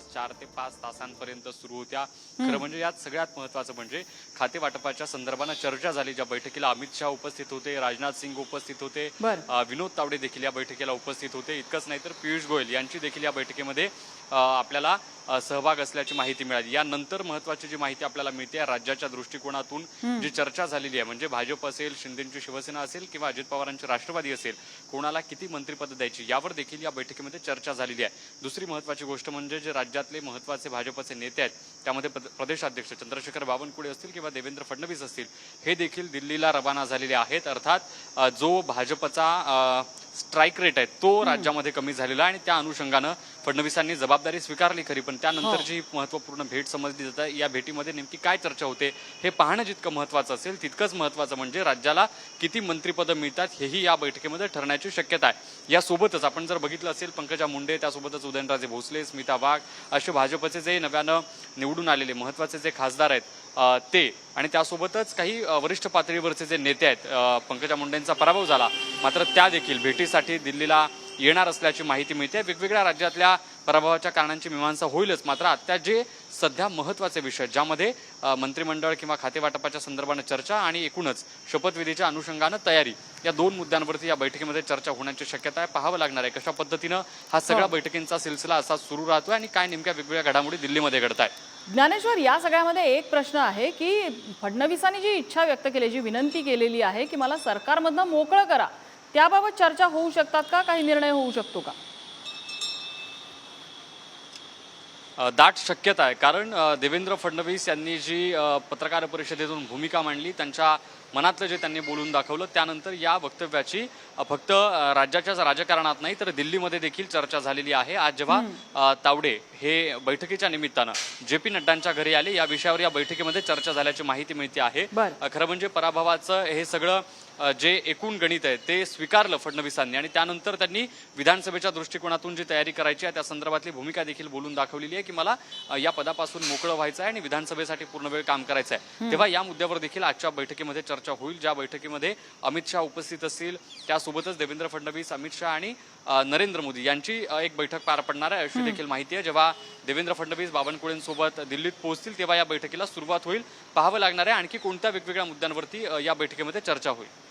जवळपास 4 ते 5 तासांपर्यंत सुरू होत्या। खरं म्हणजे यात सगळ्यात महत्त्वाचं म्हणजे खाते वाटपाच्या संदर्भाने चर्चा झाली। ज्या बैठकीला अमित शाह उपस्थित होते, राजनाथ सिंग उपस्थित होते, विनोद तावडे देखील या बैठकीला उपस्थित होते। इतकंच नाही तर पियुष गोयल यांची देखील या बैठकीमध्ये आपल्याला सहभाग असल्याची माहिती मिळाली। यानंतर महत्त्वाची जी माहिती आपल्याला मिळते राज्याच्या दृष्टिकोनातून जी चर्चा झालेली आहे, म्हणजे भाजप असेल, शिंदेची शिवसेना असेल किंवा अजित पवारांची राष्ट्रवादी असेल, कोणाला किती मंत्रिपद द्यायची यावर देखील या बैठकीमध्ये चर्चा झालेली आहे। दुसरी महत्त्वाची गोष्ट म्हणजे जे राज्यातले महत्त्वाचे भाजपचे नेते आहेत, त्यामध्ये प्रदेशाध्यक्ष चंद्रशेखर बावनकुळे असतील किंवा देवेंद्र फडणवीस असतील, हे देखील दिल्लीला रवाना झालेले आहेत। अर्थात जो भाजपचा स्ट्राईक रेट आहे तो राज्यामध्ये कमी झालेला आहे आणि त्या अनुषंगानं फडणवीसांनी जबाबदारी स्वीकारली खरी, पण त्यानंतरची महत्त्वपूर्ण भेट समजली जाते। या भेटीमध्ये नेमकी काय चर्चा होते हे पाहणं जितकं महत्त्वाचं असेल, तितकंच महत्त्वाचं म्हणजे राज्याला किती मंत्रिपदं मिळतात हेही या बैठकीमध्ये ठरण्याची शक्यता आहे। यासोबतच आपण जर बघितलं असेल, पंकजा मुंडे, त्यासोबतच उदयनराजे भोसले, स्मिता वाघ असे भाजपचे जे नव्यानं निवडून आलेले महत्त्वाचे जे खासदार आहेत ते, आणि त्यासोबतच काही वरिष्ठ पातळीवरचे जे नेते आहेत, पंकजा मुंडेंचा पराभव झाला मात्र त्या देखील भेटीसाठी दिल्लीला येणार असल्याची माहिती मिळते। वेगवेगळ्या राज्यातल्या पराभवाच्या कारणांची मीमांसा होईलच, मात्र आता जे सध्या महत्त्वाचे विषय ज्यामध्ये मंत्रिमंडळ किंवा खाते वाटपाच्या संदर्भाने चर्चा आणि एकूणच शपथविधीच्या अनुषंगानं तयारी, या दोन मुद्द्यांवरती या बैठकीमध्ये चर्चा होण्याची शक्यता आहे। पाहावं लागणार आहे कशा पद्धतीनं हा सगळा बैठकींचा सिलसिला असा सुरू राहतोय आणि काय नेमक्या वेगवेगळ्या घडामोडी दिल्लीमध्ये घडत आहेत। ज्ञानेश्वर, या सगळ्यामध्ये एक प्रश्न आहे की फडणवीसांनी जी इच्छा व्यक्त केली, जी विनंती केलेली आहे की मला सरकारमधनं मोकळं करा, त्याबाबत चर्चा होऊ शकतात का, काही निर्णय होऊ शकतो का? दाट शक्यता आहे, कारण देवेंद्र फडणवीस यांनी जी पत्रकार परिषदेतून भूमिका मांडली, त्यांच्या मनातलं जे त्यांनी बोलून दाखवलं, त्यानंतर या वक्तव्याची फक्त राज्याच्याच राजकारणात नाही तर दिल्लीमध्ये देखील चर्चा झालेली आहे। आज जेव्हा तावडे हे बैठकीच्या निमित्तानं JP नड्डांच्या घरी आले, या विषयावर या बैठकीमध्ये चर्चा झाल्याची माहिती मिळते आहे। खरं म्हणजे पराभवाचं हे सगळं जे एकूण गणित आहे ते स्वीकारलं फडणवीसांनी आणि त्यानंतर त्यांनी विधानसभेच्या दृष्टिकोनातून जी तयारी करायची आहे त्या संदर्भातली भूमिका देखील बोलून दाखवलेली आहे की मला या पदापासून मोकळं व्हायचं आहे आणि विधानसभेसाठी पूर्ण वेळ काम करायचं आहे। तेव्हा या मुद्द्यावर देखील आजच्या बैठकीमध्ये चर्चा होईल, ज्या बैठकीमध्ये अमित शाह उपस्थित असतील, त्यासोबतच देवेंद्र फडणवीस, अमित शाह आणि नरेंद्र मोदी यांची एक बैठक पार पडणार आहे अशी देखील माहिती आहे। जेव्हा देवेंद्र फडणवीस बावनकुळेंसोबत दिल्लीत पोहोचतील तेव्हा या बैठकीला सुरुवात होईल। पाहावं लागणार आहे आणखी कोणत्या वेगवेगळ्या मुद्द्यांवरती या बैठकीमध्ये चर्चा होईल।